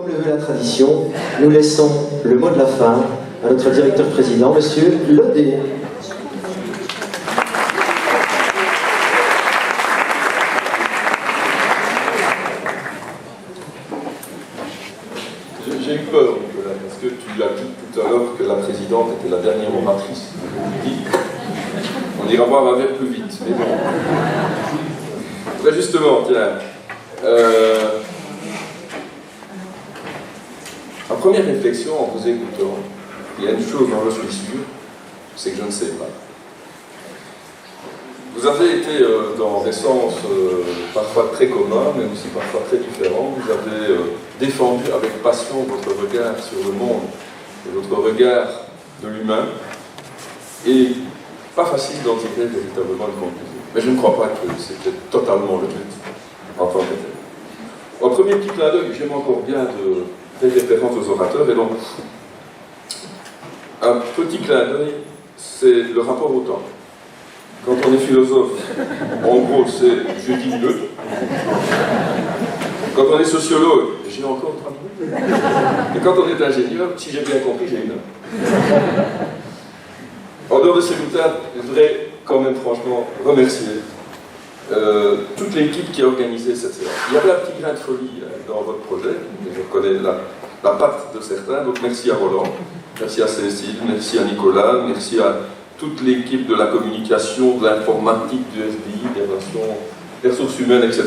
Comme le veut la tradition, nous laissons le mot de la fin à notre directeur-président, Monsieur Lodé. J'ai eu peur, Nicolas, parce que tu l'as dit tout à l'heure que la présidente était la dernière oratrice. On ira voir un verre plus vite, mais bon. Très justement, tiens. Ma première réflexion en vous écoutant, il y a une chose dont je suis sûr, c'est que je ne sais pas. Vous avez été dans des sens parfois très communs, mais aussi parfois très différents. Vous avez défendu avec passion votre regard sur le monde et votre regard de l'humain. Et pas facile d'en tirer véritablement une conclusion. Mais je ne crois pas que c'était totalement le but en tant que tel. En premier petit clin d'œil, j'aime encore bien des références aux orateurs, et donc un petit clin d'œil, c'est le rapport au temps. Quand on est philosophe, en gros, c'est je dis le. Quand on est sociologue, j'ai encore 30 minutes. Et quand on est ingénieur, si j'ai bien compris, j'ai une heure. En dehors de ces boutades, je voudrais quand même franchement remercier toute l'équipe qui a organisé cette séance. Il y avait un petit grain de folie dans votre projet, et je reconnais la patte de certains, donc merci à Roland, merci à Cécile, merci à Nicolas, merci à toute l'équipe de la communication, de l'informatique, du SBI, des relations, des ressources humaines, etc.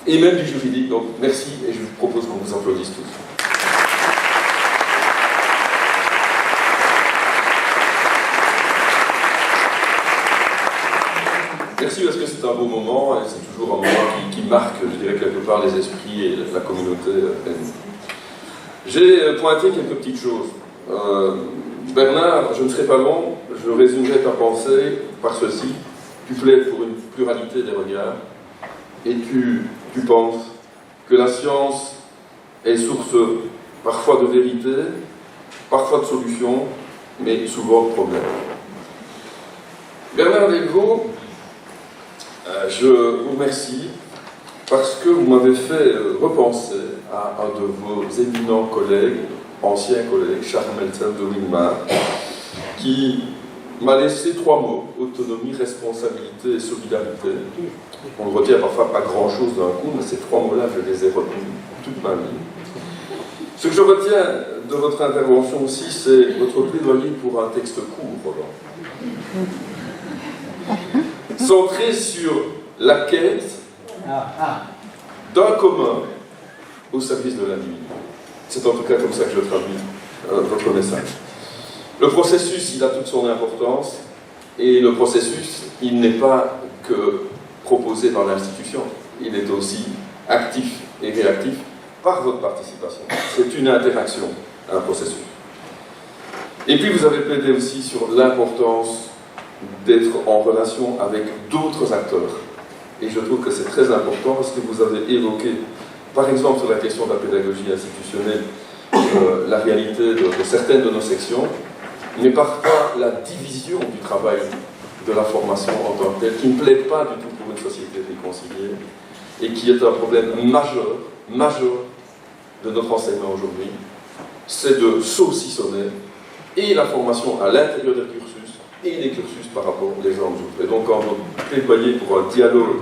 Et même du juridique, donc merci, et je vous propose qu'on vous applaudisse tous. Merci parce que c'est un beau moment et c'est toujours un moment qui marque, je dirais, quelque part les esprits et la communauté. J'ai pointé quelques petites choses. Bernard, je ne serai pas long, je résumerai ta pensée par ceci. Tu plaides pour une pluralité des regards et tu penses que la science est source parfois de vérité, parfois de solutions, mais souvent de problèmes. Bernard Delvaux, je vous remercie parce que vous m'avez fait repenser à un de vos éminents collègues, anciens collègues, Charles Meltzer de Wingmar, qui m'a laissé 3 mots: autonomie, responsabilité et solidarité. On ne retient parfois pas grand-chose d'un coup, mais ces 3 mots-là, je les ai retenus toute ma vie. Ce que je retiens de votre intervention aussi, c'est votre plaidoyer pour un texte court, Roland. Centré sur la quête d'un commun au service de l'individu. C'est en tout cas comme ça que je traduis votre message. Le processus, il a toute son importance, et le processus, il n'est pas que proposé par l'institution, il est aussi actif et réactif par votre participation. C'est une interaction, un processus. Et puis vous avez plaidé aussi sur l'importance d'être en relation avec d'autres acteurs. Et je trouve que c'est très important parce que vous avez évoqué, par exemple sur la question de la pédagogie institutionnelle, la réalité de certaines de nos sections, mais parfois la division du travail de la formation en tant que telle, qui ne plaide pas du tout pour une société réconciliée, et qui est un problème majeur de notre enseignement aujourd'hui, c'est de saucissonner et la formation à l'intérieur des cursus, et les cursus par rapport aux gens autres. Et donc, quand vous plaidoyez pour un dialogue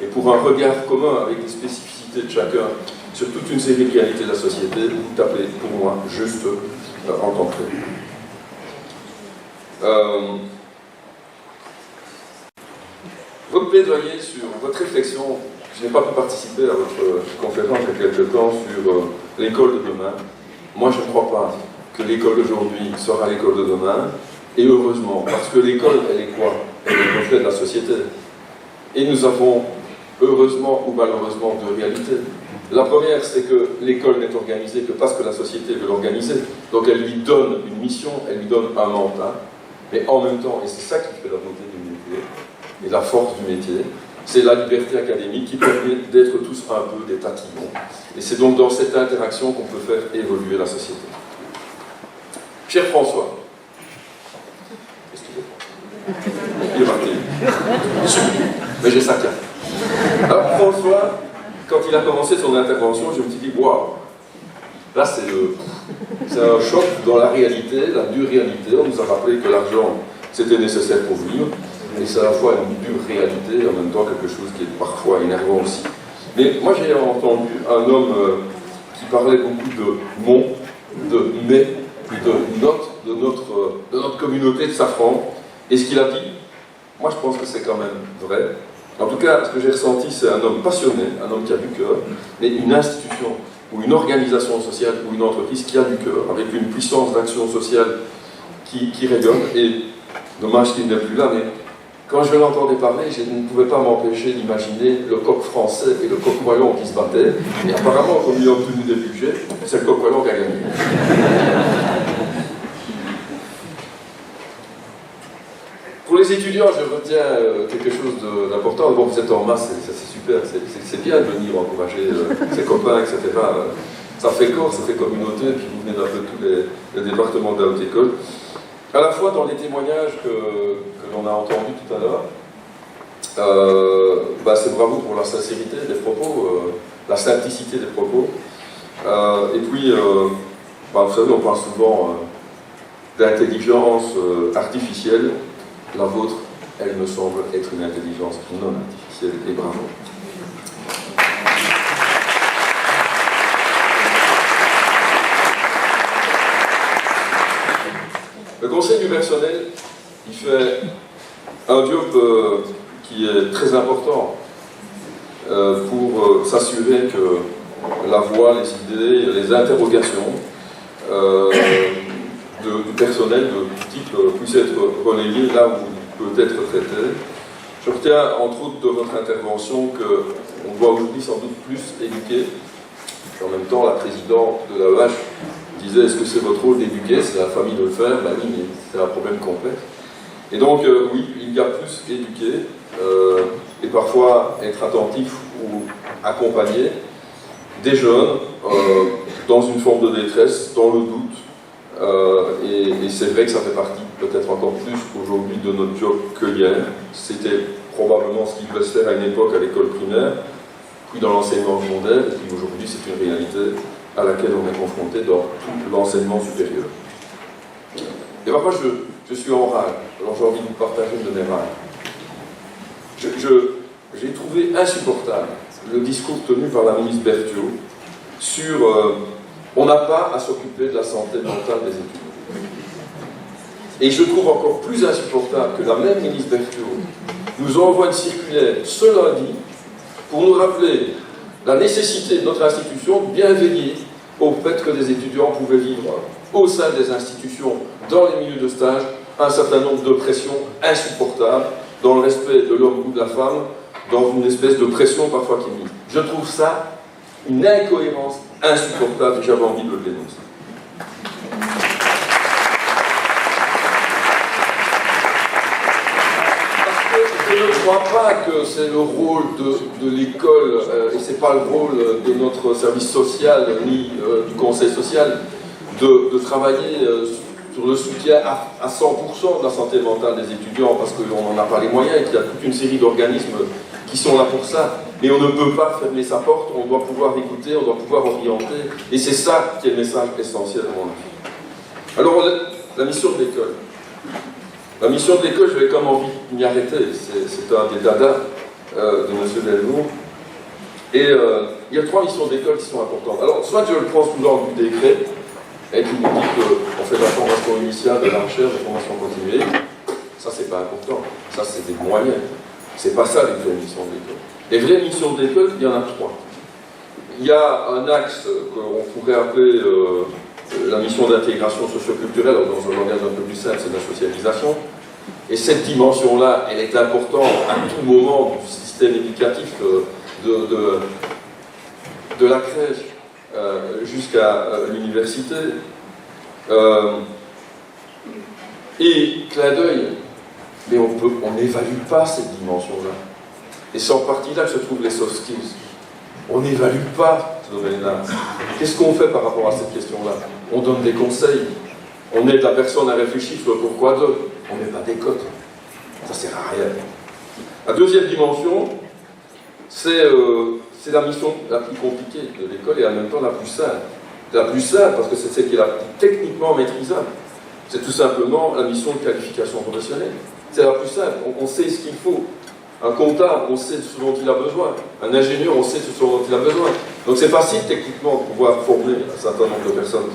et pour un regard commun avec les spécificités de chacun sur toute une série de réalités de la société, vous tapez pour moi juste en tant que tel. Votre plaidoyer sur votre réflexion, je n'ai pas pu participer à votre conférence il y a quelque temps sur l'école de demain. Moi, je ne crois pas que l'école d'aujourd'hui sera l'école de demain. Et heureusement, parce que l'école, elle est quoi? Elle est le reflet de la société. Et nous avons, heureusement ou malheureusement, 2 réalités. La première, c'est que l'école n'est organisée que parce que la société veut l'organiser. Donc elle lui donne une mission, elle lui donne un mandat. Mais en même temps, et c'est ça qui fait la beauté du métier, et la force du métier, c'est la liberté académique qui permet d'être tous un peu des tatillons. Et c'est donc dans cette interaction qu'on peut faire évoluer la société. Cher François, il est marqué. Mais j'ai ça, tiens. Alors François, quand il a commencé son intervention, je me suis dit, waouh, Là, c'est un choc dans la réalité, la dure réalité. On nous a rappelé que l'argent, c'était nécessaire pour vivre, et c'est à la fois une dure réalité et en même temps quelque chose qui est parfois énervant aussi. Mais moi, j'ai entendu un homme qui parlait beaucoup de mon, de mais, de notre communauté de Safran. Et ce qu'il a dit, moi je pense que c'est quand même vrai. En tout cas, ce que j'ai ressenti, c'est un homme passionné, un homme qui a du cœur, mais une institution ou une organisation sociale ou une entreprise qui a du cœur, avec une puissance d'action sociale qui rayonne. Et dommage qu'il n'est plus là, mais quand je l'entendais parler, je ne pouvais pas m'empêcher d'imaginer le coq français et le coq wallon qui se battaient. Et apparemment, comme il a obtenu des budgets, c'est le coq wallon qui a gagné. Pour les étudiants, je retiens quelque chose d'important. Bon, vous êtes en masse, c'est super, c'est bien de venir encourager ses copains, etc. Ça fait corps, ça fait communauté, et puis vous venez d'un peu tous les départements de la haute école. À la fois dans les témoignages que l'on a entendus tout à l'heure, c'est bravo pour la sincérité des propos, la simplicité des propos. Et puis, vous savez, on parle souvent d'intelligence artificielle. La vôtre, elle me semble être une intelligence non artificielle, et bravo. Le conseil du personnel, il fait un job qui est très important pour s'assurer que la voix, les idées, les interrogations du personnel de tout type puissent être relayées là où il peut être traité. Je retiens entre autres de votre intervention qu'on doit aujourd'hui sans doute plus éduquer. En même temps, la présidente de la l'AEH disait, est-ce que c'est votre rôle d'éduquer? C'est à la famille de le faire. Ben oui, mais c'est un problème complexe. Et donc, oui, il y a plus éduquer, et parfois être attentif ou accompagner des jeunes dans une forme de détresse, dans le doute. Et c'est vrai que ça fait partie, peut-être encore plus aujourd'hui, de notre job que hier. C'était probablement ce qui devait se faire à une époque à l'école primaire, puis dans l'enseignement secondaire, et puis aujourd'hui c'est une réalité à laquelle on est confronté dans tout l'enseignement supérieur. Et parfois je suis en rage, alors j'ai envie de vous partager une de mes rages. J'ai trouvé insupportable le discours tenu par la ministre Berthiaud sur on n'a pas à s'occuper de la santé mentale des étudiants. Et je trouve encore plus insupportable que la même ministre Berthiaud nous envoie une circulaire ce lundi pour nous rappeler la nécessité de notre institution de bien veiller au fait que des étudiants pouvaient vivre au sein des institutions, dans les milieux de stage, un certain nombre de pressions insupportables, dans le respect de l'homme ou de la femme, dans une espèce de pression parfois qui est mise. Je trouve ça une incohérence insupportable et j'avais envie de le dénoncer. Je ne crois pas que c'est le rôle de l'école, et ce n'est pas le rôle de notre service social, ni du conseil social, de travailler sur le soutien à 100% de la santé mentale des étudiants, parce qu'on n'en a pas les moyens et qu'il y a toute une série d'organismes qui sont là pour ça. Mais on ne peut pas fermer sa porte, on doit pouvoir écouter, on doit pouvoir orienter, et c'est ça qui est le message essentiel à mon avis. Alors, la mission de l'école. La mission de l'école, j'avais comme envie de m'y arrêter, c'est un des dadas de M. Delvaux. Et il y a 3 missions d'école qui sont importantes. Alors, soit je le prends sous l'angle du décret, et qui nous dit qu'on fait de la formation initiale, de la recherche, de la formation continuée. Ça, c'est pas important. Ça, c'est des moyens. C'est pas ça les vraies missions de l'école. Les vraies missions de l'école, il y en a 3. Il y a un axe qu'on pourrait appeler la mission d'intégration socio-culturelle, dans un langage un peu plus simple, c'est la socialisation. Et cette dimension-là, elle est importante à tout moment du système éducatif de la crèche jusqu'à l'université. Et clin d'œil, mais on n'évalue pas cette dimension-là. Et c'est en partie là que se trouvent les soft skills. On n'évalue pas ce domaine-là. Qu'est-ce qu'on fait par rapport à cette question-là? On donne des conseils. On aide la personne à réfléchir sur le pourquoi d'eux. On ne met pas des cotes. Ça sert à rien. La deuxième dimension, c'est la mission la plus compliquée de l'école et en même temps la plus simple. la plus simple, parce que c'est celle qui est la plus techniquement maîtrisable. C'est tout simplement la mission de qualification professionnelle. C'est la plus simple, on sait ce qu'il faut. Un comptable, on sait ce dont il a besoin. Un ingénieur, on sait ce dont il a besoin. Donc c'est facile techniquement de pouvoir former un certain nombre de personnes.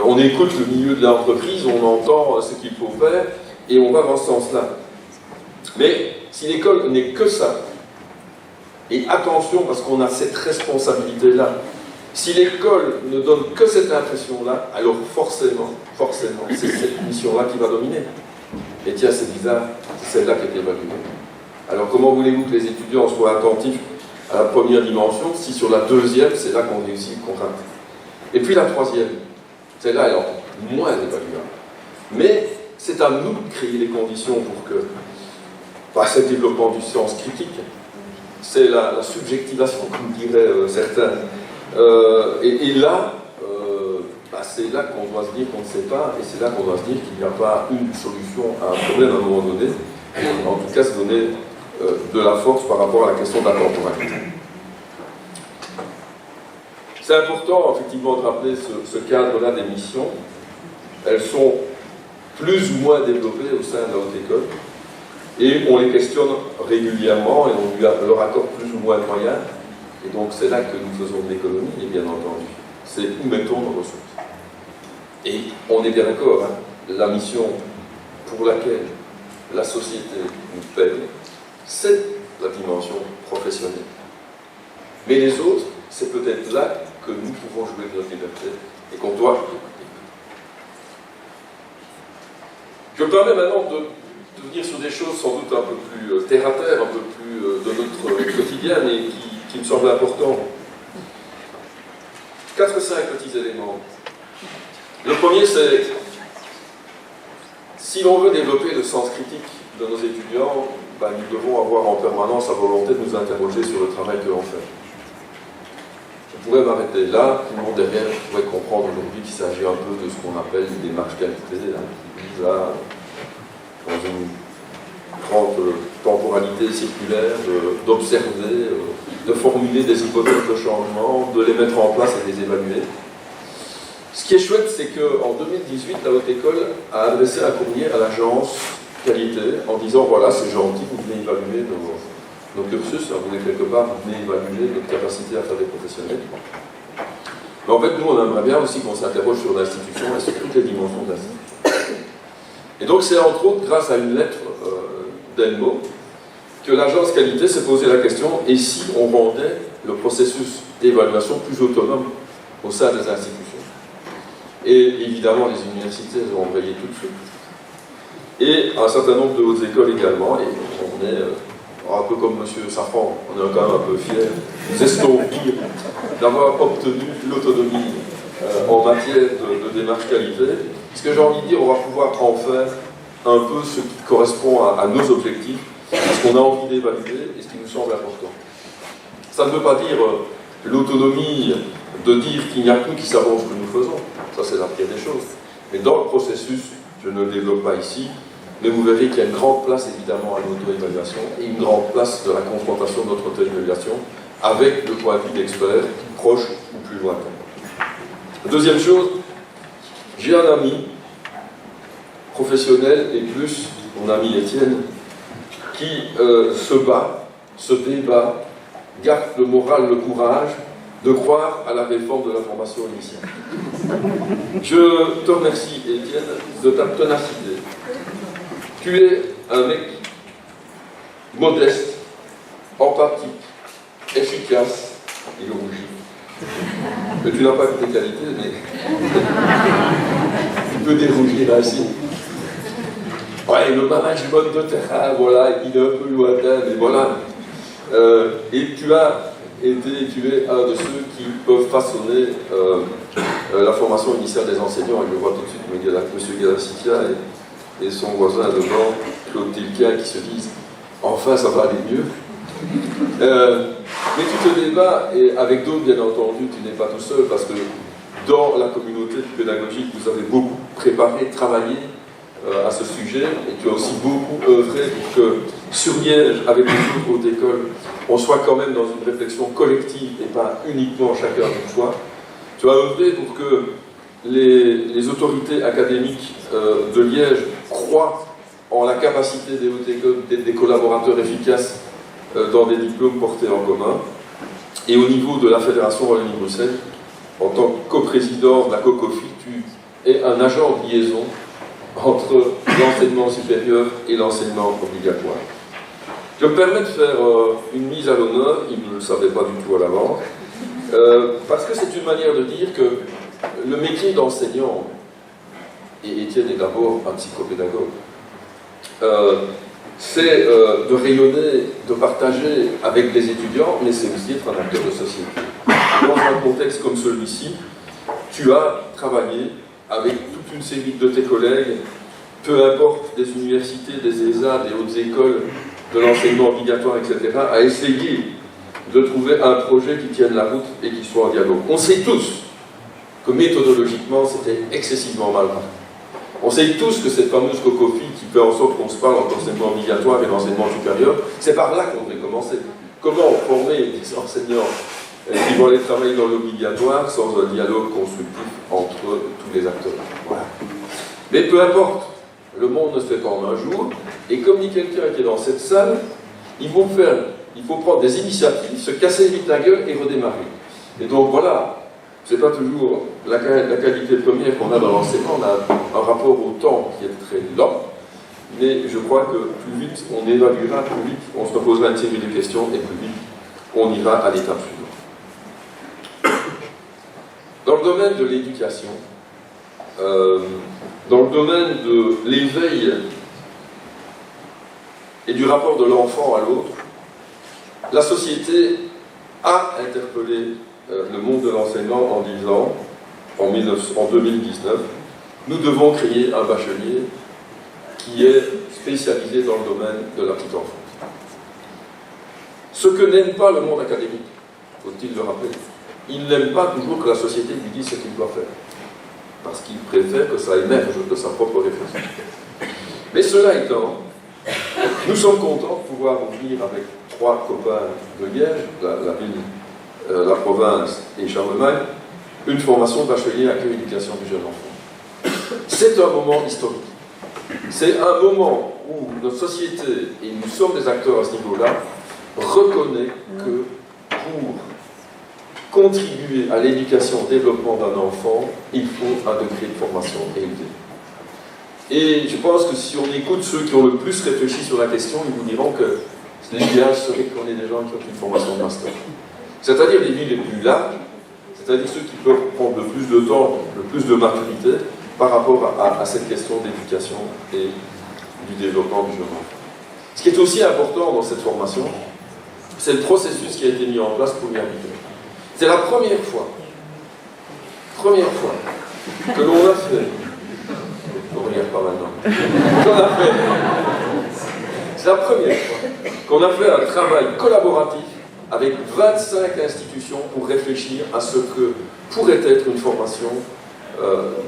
On écoute le milieu de l'entreprise, on entend ce qu'il faut faire, et on va dans ce sens-là. Mais si l'école n'est que ça, et attention parce qu'on a cette responsabilité-là, si l'école ne donne que cette impression-là, alors forcément, c'est cette mission-là qui va dominer. Et tiens, c'est bizarre, c'est celle-là qui est évaluée. Alors comment voulez-vous que les étudiants soient attentifs à la première dimension si sur la deuxième, c'est là qu'on réussit le contrat? Et puis la troisième, celle-là, alors, moins évaluable. Mais c'est à nous de créer les conditions pour que, c'est le développement du sens critique, c'est la subjectivation, comme diraient certains. Et là, c'est là qu'on doit se dire qu'on ne sait pas, et c'est là qu'on doit se dire qu'il n'y a pas une solution à un problème à un moment donné, et en tout cas se donner de la force par rapport à la question de la temporalité. C'est important effectivement de rappeler ce cadre-là des missions. Elles sont plus ou moins développées au sein de la haute école, et on les questionne régulièrement, et on leur accorde plus ou moins de moyens, et donc c'est là que nous faisons de l'économie, et bien entendu. C'est où mettons nos ressources. Et on est bien d'accord, hein, la mission pour laquelle la société nous paye, c'est la dimension professionnelle. Mais les autres, c'est peut-être là que nous pouvons jouer de notre liberté et qu'on doit. Je me permets maintenant de venir sur des choses sans doute un peu plus terre-à-terre, un peu plus de notre quotidien, mais qui me semblent importants. 4 ou 5 petits éléments. Le premier, c'est si l'on veut développer le sens critique de nos étudiants, nous devons avoir en permanence la volonté de nous interroger sur le travail que l'on fait. Je pourrais m'arrêter là, tout le monde derrière pourrait comprendre aujourd'hui qu'il s'agit un peu de ce qu'on appelle une démarche qualité, qui vise à, dans une grande temporalité circulaire, d'observer, de formuler des hypothèses de changement, de les mettre en place et de les évaluer. Ce qui est chouette, c'est qu'en 2018, la Haute École a adressé un courrier à l'agence qualité en disant voilà, c'est gentil, vous venez évaluer nos cursus, vous venez quelque part, vous venez évaluer notre capacité à faire des professionnels. Mais en fait, nous, on aimerait bien aussi qu'on s'interroge sur l'institution et sur toutes les dimensions de l'institution. Et donc, c'est entre autres grâce à une lettre d'Elmo que l'agence qualité s'est posé la question et si on rendait le processus d'évaluation plus autonome au sein des institutions. Et évidemment, les universités ont embrayé tout de suite. Et un certain nombre de hautes écoles également, et on est un peu comme M. Safran, on est quand même un peu fiers, nous estampillons d'avoir obtenu l'autonomie en matière de démarche qualité. Ce que j'ai envie de dire, on va pouvoir en faire un peu ce qui correspond à nos objectifs, ce qu'on a envie d'évaluer et ce qui nous semble important. Ça ne veut pas dire l'autonomie de dire qu'il n'y a que nous qui savons ce que nous faisons. Ça, c'est la pire des choses. Mais dans le processus, je ne le développe pas ici, mais vous verrez qu'il y a une grande place évidemment à l'auto-évaluation et une grande place de la confrontation de notre auto-évaluation avec le point de vue d'expert, proche ou plus lointain. Deuxième chose, j'ai un ami professionnel et plus mon ami Étienne qui se bat, se débat, garde le moral, le courage de croire à la réforme de la formation initiale. Je te remercie, Étienne, de ta ténacité. Tu es un mec modeste, empathique, efficace, il rougit. Mais tu n'as pas que tes qualités, mais tu peux dérougir ainsi. Ouais, le management de terrain, voilà, il est un peu lointain, mais voilà. Et tu es un de ceux qui peuvent façonner la formation initiale des enseignants. Et je vois tout de suite M. Galassitia et son voisin devant, Claude Tilquin, qui se disent « Enfin, ça va aller mieux ». Mais tu te débats, et avec d'autres, bien entendu, tu n'es pas tout seul, parce que dans la communauté pédagogique, vous avez beaucoup préparé, travaillé à ce sujet, et tu as aussi beaucoup œuvré pour que sur Liège, avec les autres hautes écoles, on soit quand même dans une réflexion collective et pas uniquement chacun pour soi. Tu as œuvré pour que les autorités académiques de Liège croient en la capacité des hautes écoles d'être des collaborateurs efficaces dans des diplômes portés en commun. Et au niveau de la Fédération Wallonie-Bruxelles, en tant que coprésident de la COCOFI, tu es un agent de liaison entre l'enseignement supérieur et l'enseignement obligatoire. Je me permets de faire une mise à l'honneur, il ne le savait pas du tout à l'avance, parce que c'est une manière de dire que le métier d'enseignant, et Étienne est d'abord un psychopédagogue, c'est de rayonner, de partager avec les étudiants, mais c'est aussi être un acteur de société. Dans un contexte comme celui-ci, tu as travaillé avec toute une série de tes collègues, peu importe des universités, des ESA, des hautes écoles, de l'enseignement obligatoire, etc., à essayer de trouver un projet qui tienne la route et qui soit en dialogue. On sait tous que méthodologiquement, c'était excessivement mal parti. On sait tous que cette fameuse COCOFI qui fait en sorte qu'on se parle entre l'enseignement obligatoire et l'enseignement supérieur, c'est par là qu'on devait commencer. Comment former des enseignants qui vont aller travailler dans l'obligatoire sans un dialogue constructif entre tous les acteurs. Voilà. Mais peu importe, le monde ne se fait pas en un jour, et comme dit quelqu'un qui est dans cette salle, il faut prendre des initiatives, se casser vite la gueule et redémarrer. Et donc voilà, c'est pas toujours la qualité première qu'on a dans l'enseignement, on a un rapport au temps qui est très lent, mais je crois que plus vite on évaluera, plus vite on se posera une série de questions, et plus vite on ira à l'étape suivante. Dans le domaine de l'éducation, dans le domaine de l'éveil et du rapport de l'enfant à l'autre, la société a interpellé le monde de l'enseignement en disant, en 2019, nous devons créer un bachelier qui est spécialisé dans le domaine de la petite enfance. Ce que n'aime pas le monde académique, faut-il le rappeler, il n'aime pas toujours que la société lui dise ce qu'il doit faire, parce qu'il préfère que ça émerge de sa propre réflexion. Mais cela étant, nous sommes contents de pouvoir ouvrir avec 3 copains de Liège, la ville, la province et Charlemagne, une formation de bachelier accueil et éducation du jeune enfant. C'est un moment historique. C'est un moment où notre société, et nous sommes des acteurs à ce niveau-là, reconnaît que pour contribuer à l'éducation, au développement d'un enfant, il faut un degré de formation élevé. Et je pense que si on écoute ceux qui ont le plus réfléchi sur la question, ils vous diront que l'idéal serait qu'on ait des gens qui ont une formation de master. C'est-à-dire des vies les plus larges, c'est-à-dire ceux qui peuvent prendre le plus de temps, le plus de maturité par rapport à cette question d'éducation et du développement du jeune enfant. Ce qui est aussi important dans cette formation, c'est le processus qui a été mis en place pour y arriver. C'est la première fois que l'on a fait, on ne regarde pas maintenant, c'est la première fois qu'on a fait un travail collaboratif avec 25 institutions pour réfléchir à ce que pourrait être une formation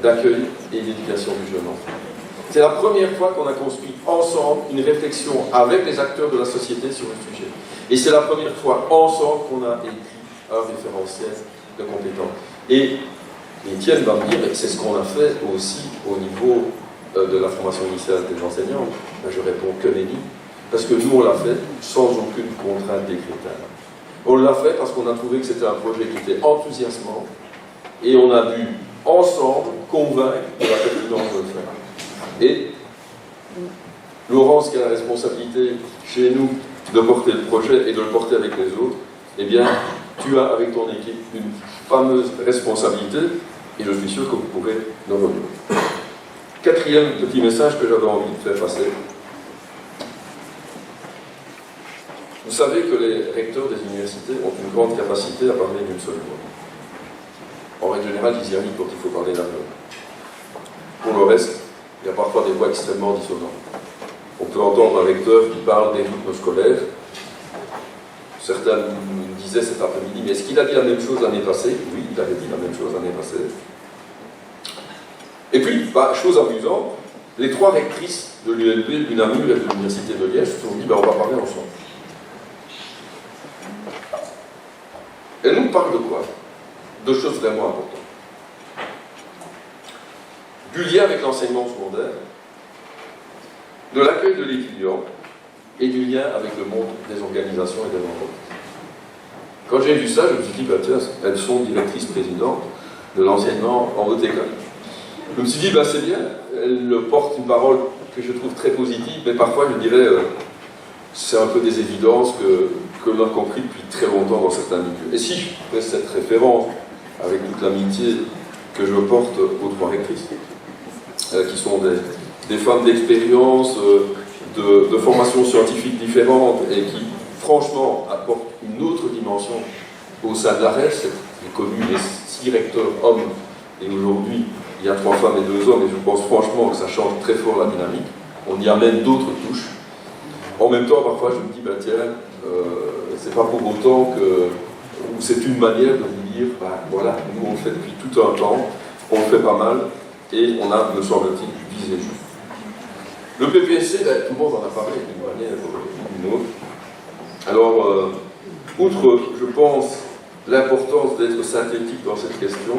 d'accueil et d'éducation du jeune enfant. C'est la première fois qu'on a construit ensemble une réflexion avec les acteurs de la société sur le sujet. Et c'est la première fois ensemble qu'on a écrit un référentiel de compétences. Et Étienne va me dire, c'est ce qu'on a fait aussi au niveau de la formation initiale des enseignants. Ben, je réponds que nenni, parce que nous on l'a fait sans aucune contrainte décrétale. On l'a fait parce qu'on a trouvé que c'était un projet qui était enthousiasmant, et on a dû ensemble convaincre de la pertinence de le faire. Et Laurence, qui a la responsabilité chez nous de porter le projet et de le porter avec les autres, eh bien, tu as avec ton équipe une fameuse responsabilité, et je suis sûr que vous pourrez nous revenir. 4e petit message que j'avais envie de faire passer. Vous savez que les recteurs des universités ont une grande capacité à parler d'une seule voix. En règle générale, ils y arrivent quand il faut parler d'un homme. Pour le reste, il y a parfois des voix extrêmement dissonantes. On peut entendre un recteur qui parle des rythmes scolaires. Certains me disaient cet après-midi, mais est-ce qu'il a dit la même chose l'année passée? Oui, il avait dit la même chose l'année passée. Et puis, chose amusante, les 3 rectrices de l'ULB, du Namur et de l'Université de Liège se sont dit, on va parler ensemble. Elles nous parlent de quoi? De choses vraiment importantes. du lien avec l'enseignement secondaire, de l'accueil de l'étudiant et du lien avec le monde des organisations et des entreprises. Quand j'ai vu ça, je me suis dit, bah, tiens, elles sont directrices présidentes de l'enseignement en haute école. Je me suis dit, bah, c'est bien, elles portent une parole que je trouve très positive, mais parfois je dirais, c'est un peu des évidences que l'on a compris depuis très longtemps dans certains milieux. Et si je fais cette référence avec toute l'amitié que je porte aux trois rectrices, qui sont des femmes d'expérience, de formations scientifiques différentes et qui, franchement, apportent une autre dimension au sein de l'ARES, qui est connu les 6 recteurs hommes, et aujourd'hui, il y a 3 femmes et 2 hommes, et je pense franchement que ça change très fort la dynamique. On y amène d'autres touches. En même temps, parfois, je me dis, bah, tiens, c'est pas pour autant que c'est une manière de vous dire, bah, voilà, nous on le fait depuis tout un temps, on le fait pas mal, et on a, me semble-t-il, visé juste. Le PPSC, bah, tout le monde en a parlé d'une manière ou d'une autre. Alors, outre, je pense, l'importance d'être synthétique dans cette question,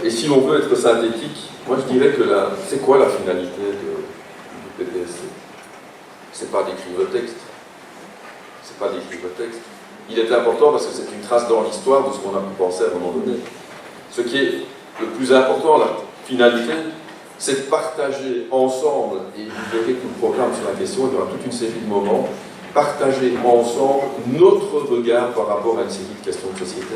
et si l'on veut être synthétique, moi je dirais que c'est quoi la finalité du PPSC? C'est pas d'écrire le texte. C'est pas d'écrire le texte. Il est important parce que c'est une trace dans l'histoire de ce qu'on a pu penser à un moment donné. Ce qui est le plus important, la finalité, c'est de partager ensemble, et vous verrez tout le programme sur la question, il y aura toute une série de moments, partager ensemble notre regard par rapport à une série de questions de société,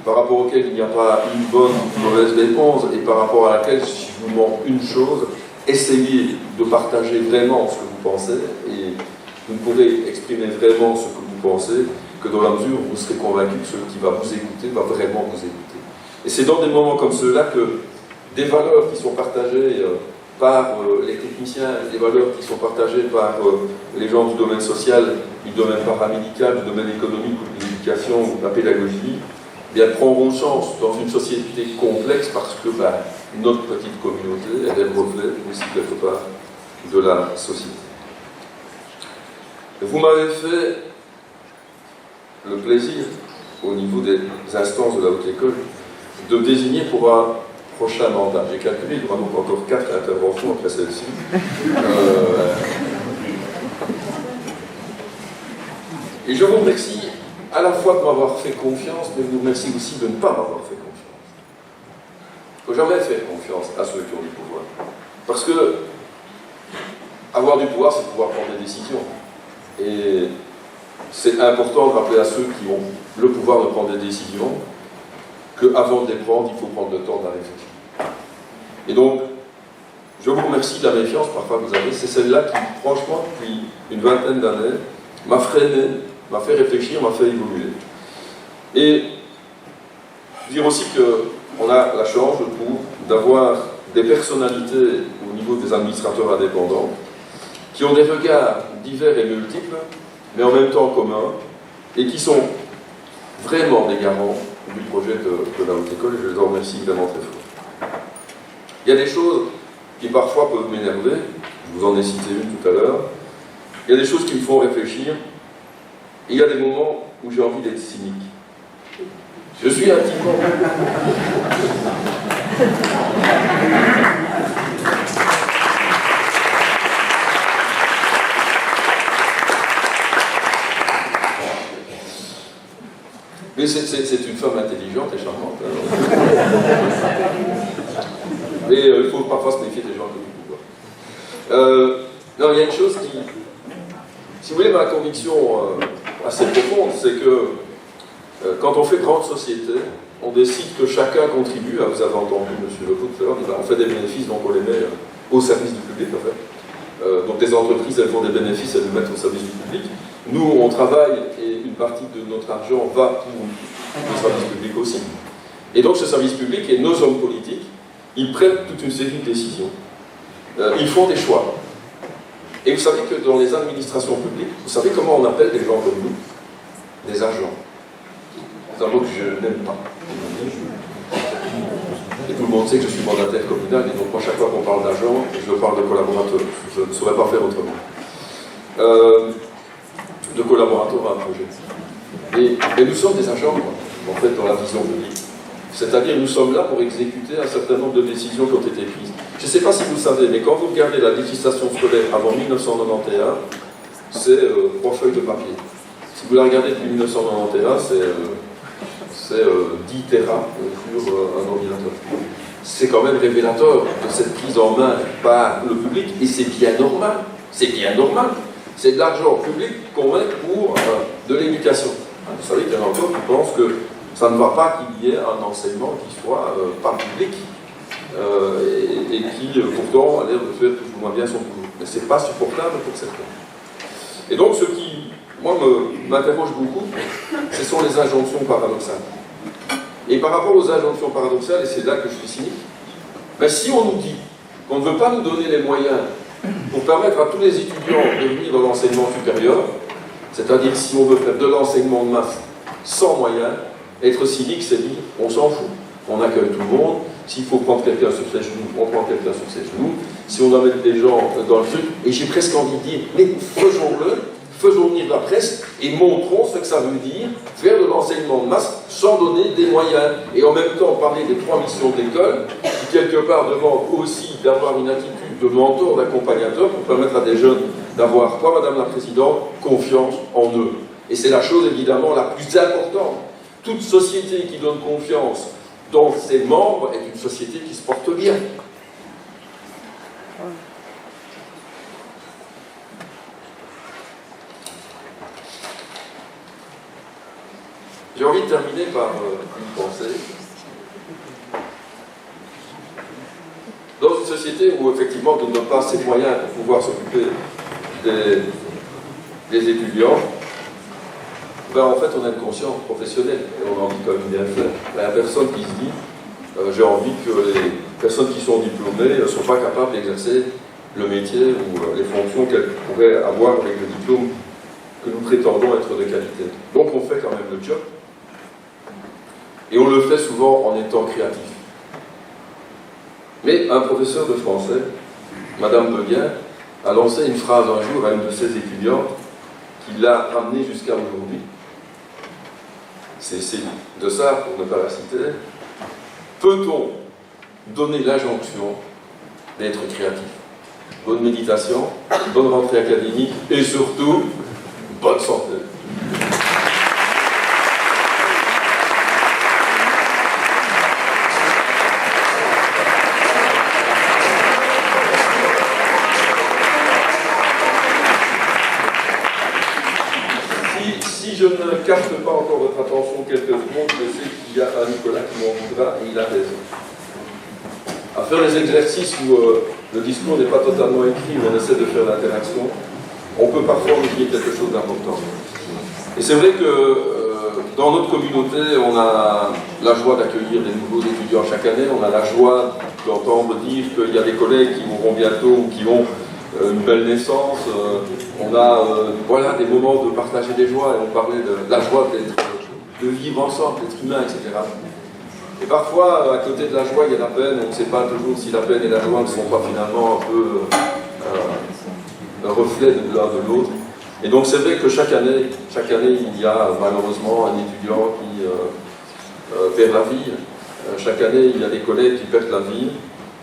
par rapport auxquelles il n'y a pas une bonne ou une mauvaise réponse, et par rapport à laquelle, si je vous demande une chose, essayez de partager vraiment ce que vous pensez, et vous ne pourrez exprimer vraiment ce que vous pensez que dans la mesure où vous serez convaincu que celui qui va vous écouter va vraiment vous écouter. Et c'est dans des moments comme ceux-là que des valeurs qui sont partagées par les techniciens, des valeurs qui sont partagées par les gens du domaine social, du domaine paramédical, du domaine économique ou de l'éducation ou de la pédagogie, eh bien, prendront chance dans une société complexe parce que notre petite communauté, elle est le reflet aussi quelque part de la société. Vous m'avez fait le plaisir, au niveau des instances de la haute école, de me désigner pour un prochain mandat. J'ai calculé, il y aura donc encore 4 interventions après celle-ci. Et je vous remercie à la fois de m'avoir fait confiance, mais je vous remercie aussi de ne pas m'avoir fait confiance. Il ne faut jamais faire confiance à ceux qui ont du pouvoir. Parce que avoir du pouvoir, c'est pouvoir prendre des décisions. Et c'est important de rappeler à ceux qui ont le pouvoir de prendre des décisions qu'avant de les prendre, il faut prendre le temps de la réflexion. Et donc, je vous remercie de la méfiance parfois que vous avez. C'est celle-là qui, franchement, depuis une vingtaine d'années, m'a freiné, m'a fait réfléchir, m'a fait évoluer. Et je veux dire aussi qu'on a la chance, je trouve, d'avoir des personnalités au niveau des administrateurs indépendants qui ont des regards divers et multiples, mais en même temps communs, et qui sont vraiment des garants du projet de la haute école, et je les en remercie vraiment très fort. Il y a des choses qui parfois peuvent m'énerver, je vous en ai cité une tout à l'heure, il y a des choses qui me font réfléchir, et il y a des moments où j'ai envie d'être cynique. Je suis un petit peu... Mais c'est une femme intelligente et charmante. Mais il faut parfois se méfier des gens qui ont du pouvoir. Non, il y a une chose qui... Si vous voulez, ma conviction assez profonde, c'est que quand on fait grande société, on décide que chacun contribue, vous avez entendu M. Lecourt tout à l'heure, on fait des bénéfices, donc on les met au service du public, en fait. Donc les entreprises, elles font des bénéfices, elles les mettent au service du public. Nous, on travaille et une partie de notre argent va pour le service public aussi. Et donc ce service public et nos hommes politiques, ils prennent toute une série de décisions. Ils font des choix. Et vous savez que dans les administrations publiques, vous savez comment on appelle des gens comme nous? Des agents. C'est un mot que je n'aime pas. Et tout le monde sait que je suis mandataire communal, et donc moi, chaque fois qu'on parle d'agents, je parle de collaborateurs. Je ne saurais pas faire autrement. De collaborateurs à un projet. Et nous sommes des agents, en fait, dans la vision publique. C'est-à-dire, nous sommes là pour exécuter un certain nombre de décisions qui ont été prises. Je ne sais pas si vous savez, mais quand vous regardez la législation scolaire avant 1991, c'est 3 feuilles de papier. Si vous la regardez depuis 1991, c'est 10 Tera sur un ordinateur. C'est quand même révélateur de cette prise en main par le public, et c'est bien normal. C'est bien normal. C'est de l'argent public qu'on met pour de l'éducation. Vous savez qu'il y en a encore qui pensent que ça ne va pas qu'il y ait un enseignement qui soit pas public et qui pourtant a l'air de faire plus ou moins bien son boulot. Mais ce n'est pas supportable pour certains. Et donc ce qui, moi, m'interroge beaucoup, ce sont les injonctions paradoxales. Et par rapport aux injonctions paradoxales, et c'est là que je suis cynique, ben, si on nous dit qu'on ne veut pas nous donner les moyens pour permettre à tous les étudiants de venir dans l'enseignement supérieur, c'est-à-dire si on veut faire de l'enseignement de masse sans moyens, être cynique, c'est dire on s'en fout. On accueille tout le monde. S'il faut prendre quelqu'un sur ses genoux, on prend quelqu'un sur ses genoux. Si on doit mettre des gens dans le truc, et j'ai presque envie de dire, mais faisons-le, faisons venir la presse et montrons ce que ça veut dire faire de l'enseignement de masse sans donner des moyens. Et en même temps, parler des 3 missions de l'école, qui quelque part demandent aussi d'avoir une attitude de mentor, d'accompagnateur, pour permettre à des jeunes d'avoir, quoi, Madame la Présidente, confiance en eux. Et c'est la chose évidemment la plus importante. Toute société qui donne confiance dans ses membres est une société qui se porte bien. J'ai envie de terminer par une pensée. Dans une société où effectivement on ne donne pas assez de moyens pour pouvoir s'occuper des étudiants, ben, en fait on a une conscience professionnelle et on a envie quand même bien faire. Il n'y a personne qui se dit j'ai envie que les personnes qui sont diplômées ne sont pas capables d'exercer le métier ou les fonctions qu'elles pourraient avoir avec le diplôme que nous prétendons être de qualité. Donc on fait quand même le job. Et on le fait souvent en étant créatif. Mais un professeur de français, Madame Beguin, a lancé une phrase un jour à une de ses étudiantes qui l'a ramenée jusqu'à aujourd'hui. C'est de ça, pour ne pas la citer. Peut-on donner l'injonction d'être créatif? Bonne méditation, bonne rentrée académique et surtout, bonne santé. Si je ne capte pas encore votre attention quelques secondes, je sais qu'il y a un Nicolas qui m'en voudra et il a raison. À faire les exercices où le discours n'est pas totalement écrit, où on essaie de faire l'interaction, on peut parfois oublier quelque chose d'important. Et c'est vrai que dans notre communauté, on a la joie d'accueillir des nouveaux étudiants chaque année, on a la joie d'entendre dire qu'il y a des collègues qui mourront bientôt ou qui ont une belle naissance, on a voilà, des moments de partager des joies, et on parlait de la joie de vivre ensemble, d'être humain, etc. Et parfois, à côté de la joie, il y a la peine, on ne sait pas toujours si la peine et la joie ne sont pas finalement un peu un reflet de l'un de l'autre. Et donc c'est vrai que chaque année, il y a malheureusement un étudiant qui perd la vie. Chaque année, il y a des collègues qui perdent la vie.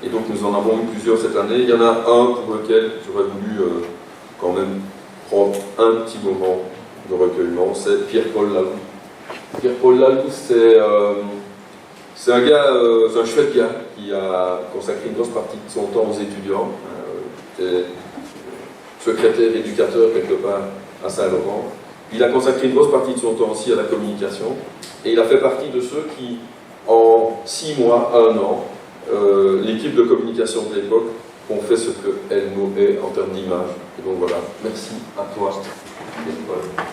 Et donc nous en avons eu plusieurs cette année. Il y en a un pour lequel j'aurais voulu quand même prendre un petit moment de recueillement, c'est Pierre-Paul Lalou. Pierre-Paul Lalou, c'est un gars, c'est un chouette gars qui a consacré une grosse partie de son temps aux étudiants. Il était secrétaire éducateur quelque part à Saint-Laurent. Il a consacré une grosse partie de son temps aussi à la communication. Et il a fait partie de ceux qui, en 6 mois, 1 an, l'équipe de communication de l'époque ont fait ce qu'elle nommait en termes d'image. Et donc voilà, merci à toi, Pierre-Paul.